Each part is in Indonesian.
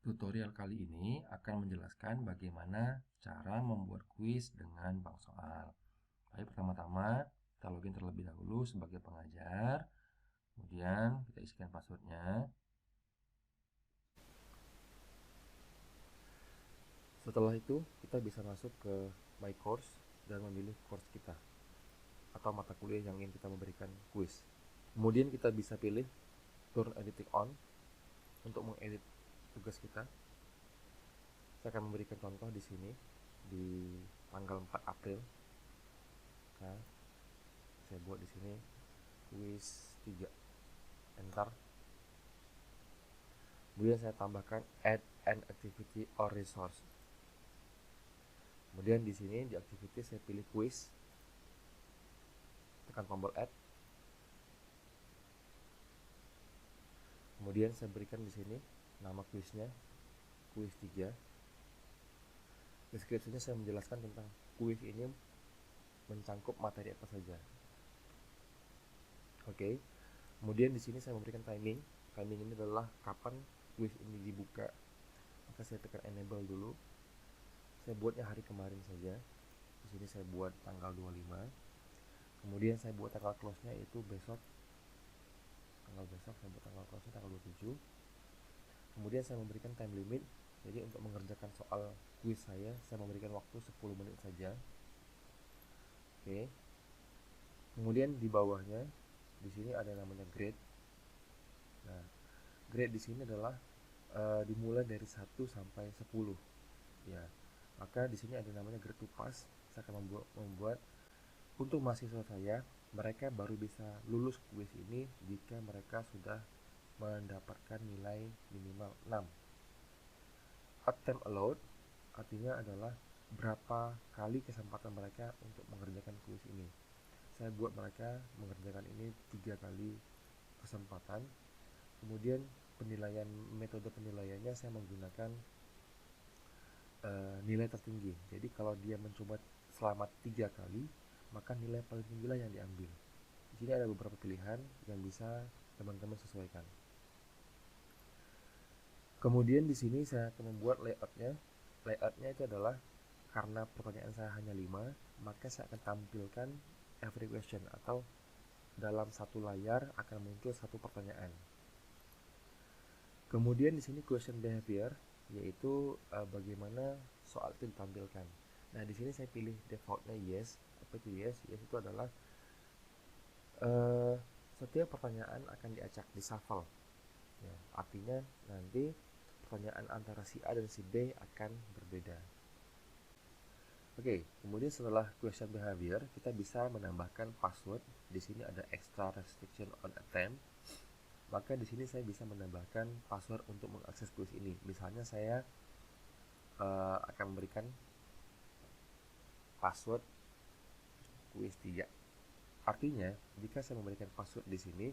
Tutorial kali ini akan menjelaskan bagaimana cara membuat kuis dengan bank soal. Baik, pertama-tama kita login terlebih dahulu sebagai pengajar. Kemudian kita isikan passwordnya. Setelah itu kita bisa masuk ke My Course dan memilih course kita atau mata kuliah yang ingin kita memberikan kuis. Kemudian kita bisa pilih Turn Editing On untuk mengedit tugas kita. Saya akan memberikan contoh di sini di tanggal 4 April. Nah, saya buat di sini kuis 3. Enter. Kemudian saya tambahkan add an activity or resource. Kemudian di sini di activity saya pilih kuis. Tekan tombol add. Kemudian saya berikan di sini nama kuisnya, kuis 3. Deskripsinya saya menjelaskan tentang kuis ini mencangkup materi apa saja. Oke. Kemudian di sini saya memberikan timing. Timing ini adalah kapan kuis ini dibuka. Maka saya tekan enable dulu. Saya buatnya hari kemarin saja. Di sini saya buat tanggal 25. Kemudian saya buat tanggal close-nya itu besok. Tanggal besok saya buat tanggal close-nya tanggal 27. Kemudian saya memberikan time limit. Jadi untuk mengerjakan soal kuis saya memberikan waktu 10 menit saja. Oke. Kemudian di bawahnya di sini ada namanya grade. Nah, grade di sini adalah dimulai dari 1 sampai 10. Ya. Maka di sini ada namanya grade to pass. Saya akan membuat untuk mahasiswa saya, mereka baru bisa lulus kuis ini jika mereka sudah mendapatkan nilai minimal 6. Attempt allowed artinya adalah berapa kali kesempatan mereka untuk mengerjakan kuis ini. Saya buat mereka mengerjakan ini 3 kali kesempatan. Kemudian metode penilaiannya saya menggunakan nilai tertinggi. Jadi kalau dia mencoba selama 3 kali, maka nilai paling tinggi lah yang diambil. Di sini ada beberapa pilihan yang bisa teman-teman sesuaikan. Kemudian di sini saya akan membuat layoutnya. Layoutnya itu adalah karena pertanyaan saya hanya 5, maka saya akan tampilkan every question atau dalam satu layar akan muncul satu pertanyaan. Kemudian di sini question behavior, yaitu bagaimana soal itu ditampilkan. Nah, di sini saya pilih defaultnya yes. Apa itu yes? Yes itu adalah setiap pertanyaan akan diacak di shuffle. Ya, artinya nanti pertanyaan antara si A dan si B akan berbeda. Oke, kemudian setelah question behavior, kita bisa menambahkan password. Di sini ada extra restriction on attempt. Maka di sini saya bisa menambahkan password untuk mengakses kuis ini. Misalnya saya akan memberikan password kuis 3. Artinya, jika saya memberikan password di sini,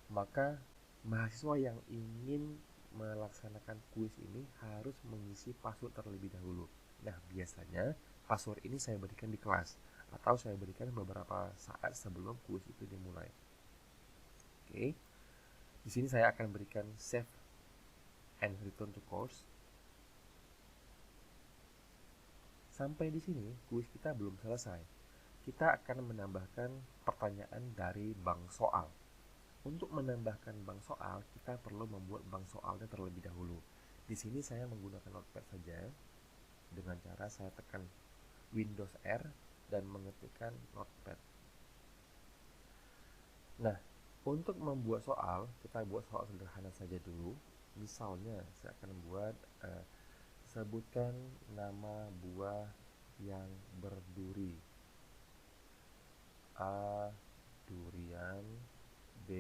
maka mahasiswa yang ingin melaksanakan kuis ini harus mengisi password terlebih dahulu. Nah, biasanya password ini saya berikan di kelas atau saya berikan beberapa saat sebelum kuis itu dimulai. Oke. Di sini saya akan berikan save and return to course. Sampai di sini kuis kita belum selesai. Kita akan menambahkan pertanyaan dari bank soal. Untuk menambahkan bank soal, kita perlu membuat bank soalnya terlebih dahulu. Di sini saya menggunakan notepad saja. Dengan cara saya tekan Windows R dan mengetikkan notepad. Nah, untuk membuat soal, kita buat soal sederhana saja dulu. Misalnya, saya akan membuat sebutkan nama buah yang berduri. A. Durian. B.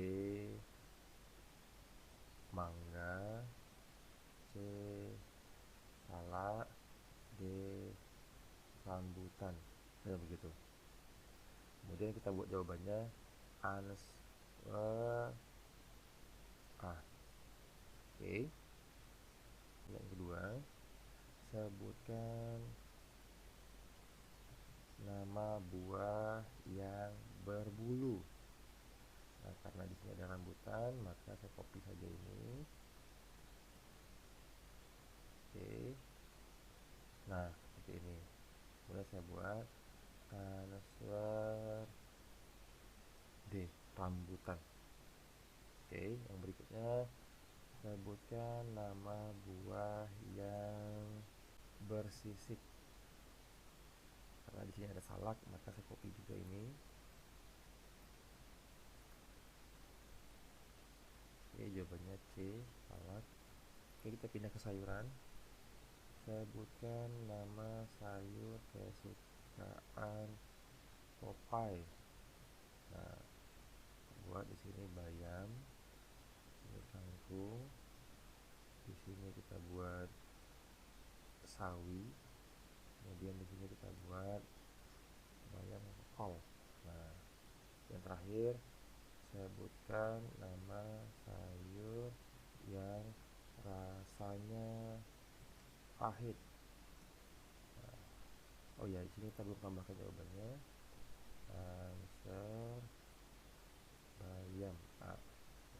Mangga. C. Salak. D. Rambutan. Ya, begitu. Kemudian kita buat jawabannya answer A. Oke. Yang kedua, sebutkan nama buah yang berbulu. Nah, karena di sini ada rambutan, maka saya copy saja ini. saya buat transfer D, rambutan. Oke, yang berikutnya saya buatkan nama buah yang bersisik. Karena di sini ada salak, maka saya copy juga ini. Oke, jawabannya C, salak. Oke, kita pindah ke sayuran. Saya buatkan nama sayur kesukaan Popeye. Nah, buat di sini bayam, ini kangkung, di sini kita buat sawi, kemudian di sini kita buat bayam kol. Nah, yang terakhir saya buatkan nama sayur yang rasanya pahit. Nah, oh ya, di sini kita belum tambahkan jawabannya. Answer bayam A.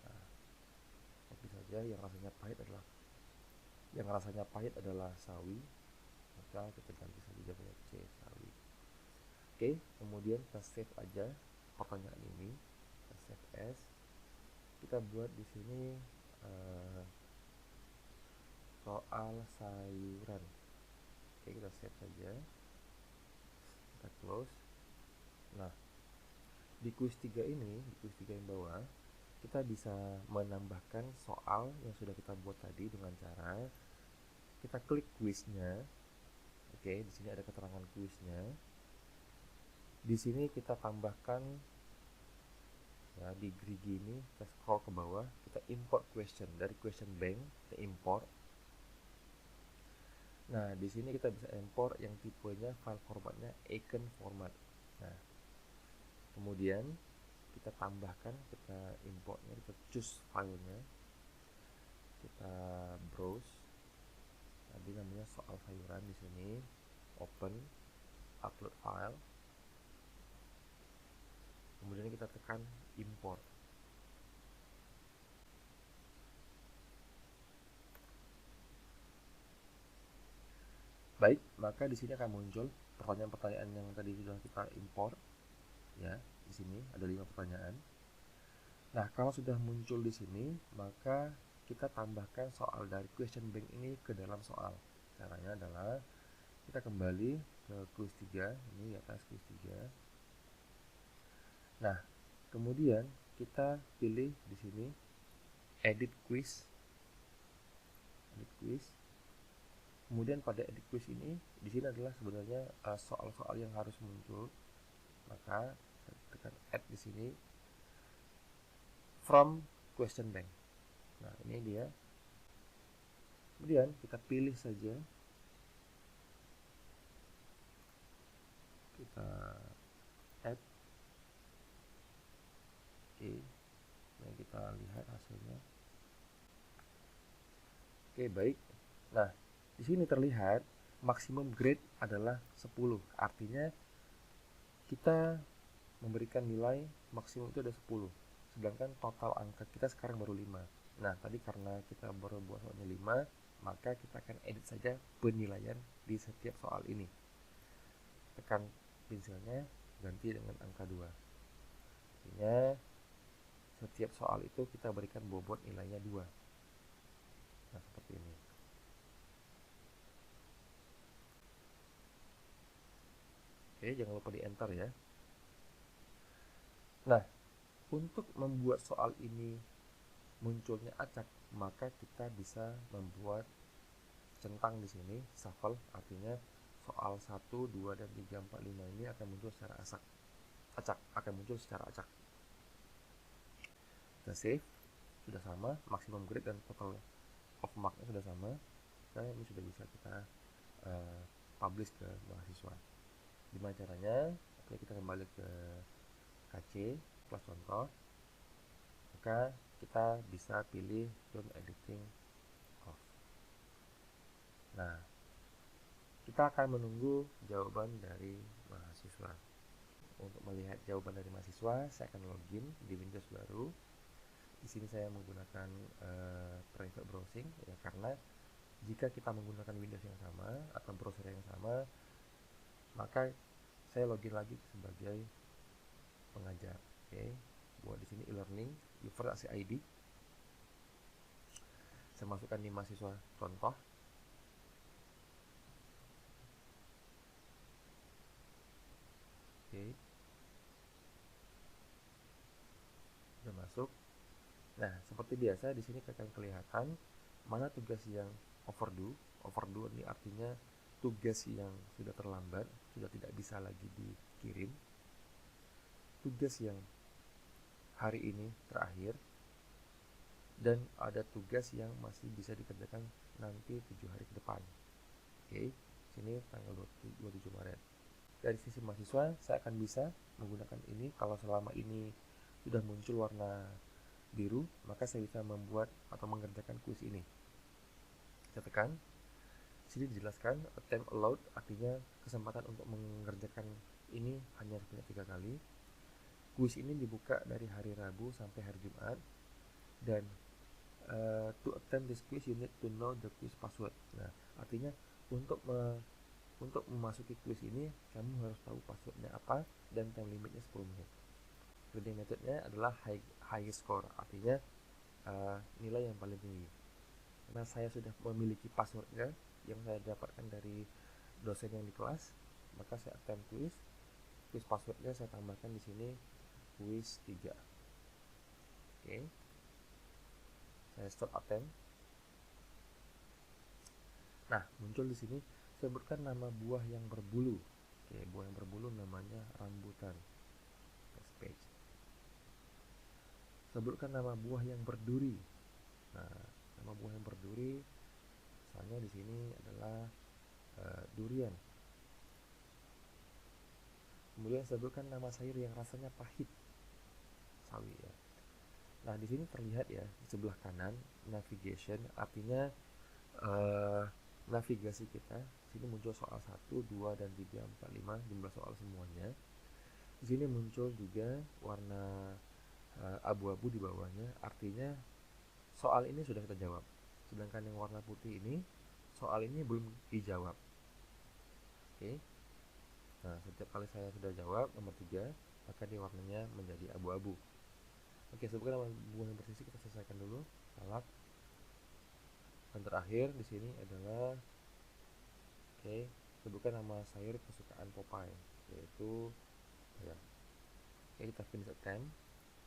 Nah, tapi saja yang rasanya adalah sawi, maka kita ganti saja jawabannya C, sawi. Oke, kemudian kita save aja pertanyaan ini, kita save as. Kita buat di sini soal sayuran. Oke, kita save saja, kita close. Nah, di quiz 3 ini, di quiz 3 yang bawah, kita bisa menambahkan soal yang sudah kita buat tadi dengan cara kita klik quiznya. Oke, di sini ada keterangan quiznya. Di sini kita tambahkan ya, di gerigi ini kita scroll ke bawah, kita import question dari question bank, kita import. Nah, di sini kita bisa import yang tipenya file formatnya icon format. Nah, kemudian kita tambahkan, kita importnya, kita choose filenya, kita browse. Tadi namanya soal sayuran, di sini open, upload file, kemudian kita tekan import. Baik, maka di sini akan muncul pertanyaan-pertanyaan yang tadi sudah kita import. Ya, di sini ada 5 pertanyaan. Nah, kalau sudah muncul di sini, maka kita tambahkan soal dari question bank ini ke dalam soal. Caranya adalah kita kembali ke quiz 3, ini di atas quiz 3. Nah, kemudian kita pilih di sini edit quiz. Edit quiz. Kemudian pada edit quiz ini, di sini adalah sebenarnya soal-soal yang harus muncul. Maka saya tekan add di sini from question bank. Nah, ini dia. Kemudian kita pilih saja, kita add. Oke, nah kita lihat hasilnya. Oke, baik. Nah, di sini terlihat maksimum grade adalah 10. Artinya kita memberikan nilai maksimum itu ada 10. Sedangkan total angka kita sekarang baru 5. Nah, tadi karena kita baru buat soalnya 5, maka kita akan edit saja penilaian di setiap soal ini. Tekan pensilnya, ganti dengan angka 2. Artinya setiap soal itu kita berikan bobot nilainya 2. Nah, seperti ini. Oke, jangan lupa di enter ya. Nah, untuk membuat soal ini munculnya acak, maka kita bisa membuat centang di sini, shuffle, artinya soal 1, 2, dan 3, 4, 5 ini akan muncul secara akan muncul secara acak. Kita save, sudah sama, maksimum grade dan total of marknya sudah sama. Nah, ini sudah bisa kita publish ke mahasiswa. Gimana caranya? Oke, kita kembali ke KC, kelas contoh. Maka kita bisa pilih don't editing off. Nah, kita akan menunggu jawaban dari mahasiswa. Untuk melihat jawaban dari mahasiswa, saya akan login di Windows baru. Di sini saya menggunakan private browsing, ya, karena jika kita menggunakan Windows yang sama atau browser yang sama, maka saya login lagi sebagai pengajar. Oke, buat di sini e-learning universitas ID, saya masukkan di mahasiswa contoh. Oke, sudah masuk. Nah, seperti biasa di sini akan kelihatan mana tugas yang overdue. Overdue ini artinya tugas yang sudah terlambat, sudah tidak bisa lagi dikirim. Tugas yang hari ini terakhir, dan ada tugas yang masih bisa dikerjakan nanti 7 hari ke depan. Oke, sini tanggal 27 Maret. Dari sisi mahasiswa, saya akan bisa menggunakan ini. Kalau selama ini sudah muncul warna biru, maka saya bisa membuat atau mengerjakan kuis ini. Saya tekan, sini dijelaskan attempt allowed, artinya kesempatan untuk mengerjakan ini hanya sebanyak 3 kali. Kuis ini dibuka dari hari Rabu sampai hari Jumat, dan to attempt this quiz you need to know the quiz password. Nah, artinya untuk memasuki quiz ini kamu harus tahu passwordnya apa, dan time limitnya 10 menit. Grading methodnya adalah high score, artinya nilai yang paling tinggi. Karena saya sudah memiliki passwordnya yang saya dapatkan dari dosen yang di kelas, maka saya attempt quiz passwordnya saya tambahkan di sini quiz 3. Oke, saya stop attempt. Nah, muncul di sini sebutkan nama buah yang berbulu. Oke, buah yang berbulu namanya rambutan. Next page. Sebutkan nama buah yang berduri. Nah, nama buah yang berduri misalnya di sini adalah durian. Kemudian sebutkan nama sayur yang rasanya pahit. Sawi ya. Nah, di sini terlihat ya di sebelah kanan navigation, artinya navigasi kita. Di sini muncul soal 1, 2, dan 3, 4, 5, jumlah soal semuanya. Di sini muncul juga warna abu-abu di bawahnya, artinya soal ini sudah kita jawab. Sedangkan yang warna putih ini, soal ini belum dijawab. Oke. Nah, setiap kali saya sudah jawab nomor 3, maka dia warnanya menjadi abu-abu. Oke, sebutkan nama buah yang bersisi, kita selesaikan dulu. Salak. Dan terakhir di sini adalah sebutkan nama sayur kesukaan Popeye, yaitu ya. Kita finish attempt.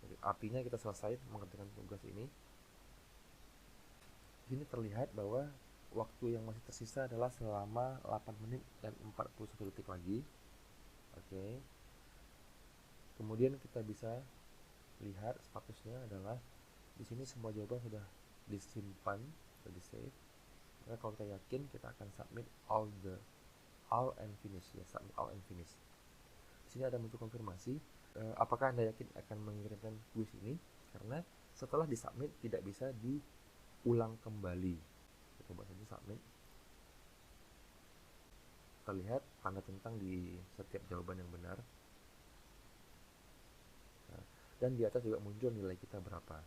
Jadi, artinya kita selesai mengerjakan tugas ini. Di sini terlihat bahwa waktu yang masih tersisa adalah selama 8 menit dan 41 detik lagi. Oke. Kemudian kita bisa lihat statusnya adalah di sini semua jawaban sudah disimpan, sudah di save. Maka kalau kita yakin, kita akan submit all and finish ya, submit all and finish. Di sini ada muncul konfirmasi, apakah Anda yakin akan mengirimkan kuis ini? Karena setelah disubmit tidak bisa diulang kembali. Kita coba saja submit. Terlihat tanda centang di setiap jawaban yang benar. Nah, dan di atas juga muncul nilai kita berapa.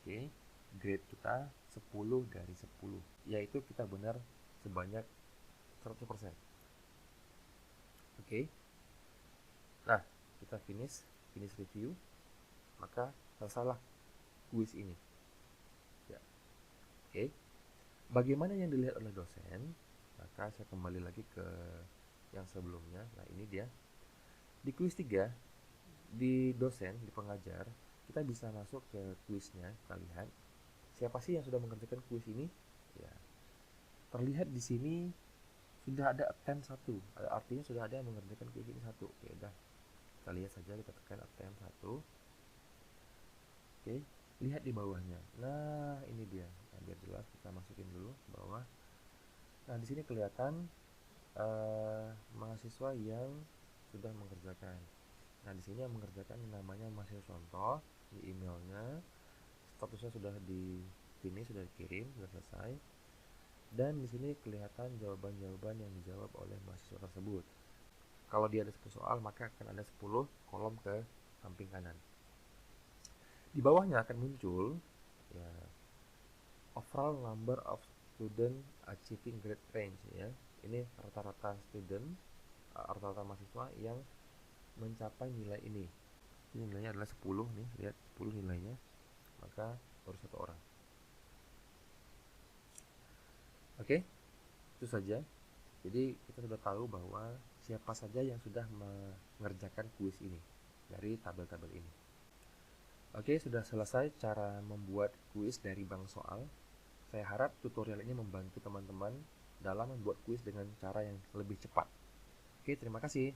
Oke, grade kita 10 dari 10, yaitu kita benar sebanyak 100%. Oke. Nah, kita finish review, maka selesailah kuis ini. Ya. Oke. Bagaimana yang dilihat oleh dosen? Maka saya kembali lagi ke yang sebelumnya. Nah, ini dia. Di kuis 3, di dosen, di pengajar, kita bisa masuk ke kuisnya. Kita lihat siapa sih yang sudah mengerjakan kuis ini? Ya. Terlihat di sini sudah ada attempt 1. Artinya sudah ada yang mengerjakan kuis ini 1. Oke, udah. Kita lihat saja, kita tekan attempt 1. Oke, lihat di bawahnya. Nah, ini dia. Nah, biar jelas kita masukin dulu ke bawah. Nah, di sini kelihatan mahasiswa yang sudah mengerjakan. Nah, di sini yang mengerjakan namanya mahasiswa contoh, di emailnya statusnya sudah di finish, sudah dikirim, sudah selesai. Dan di sini kelihatan jawaban-jawaban yang dijawab oleh mahasiswa tersebut. Kalau dia ada 10 soal, maka akan ada 10 kolom ke samping kanan. Di bawahnya akan muncul ya, overall number of student achieving grade range ya. Ini rata-rata student rata-rata mahasiswa yang mencapai nilai ini. Ini nilainya adalah 10 nih, lihat 10 nilainya, maka baru 1 orang. Oke, itu saja. Jadi kita sudah tahu bahwa siapa saja yang sudah mengerjakan kuis ini dari tabel-tabel ini. Oke, sudah selesai cara membuat kuis dari bank soal. Saya harap tutorial ini membantu teman-teman dalam membuat kuis dengan cara yang lebih cepat. Oke, terima kasih.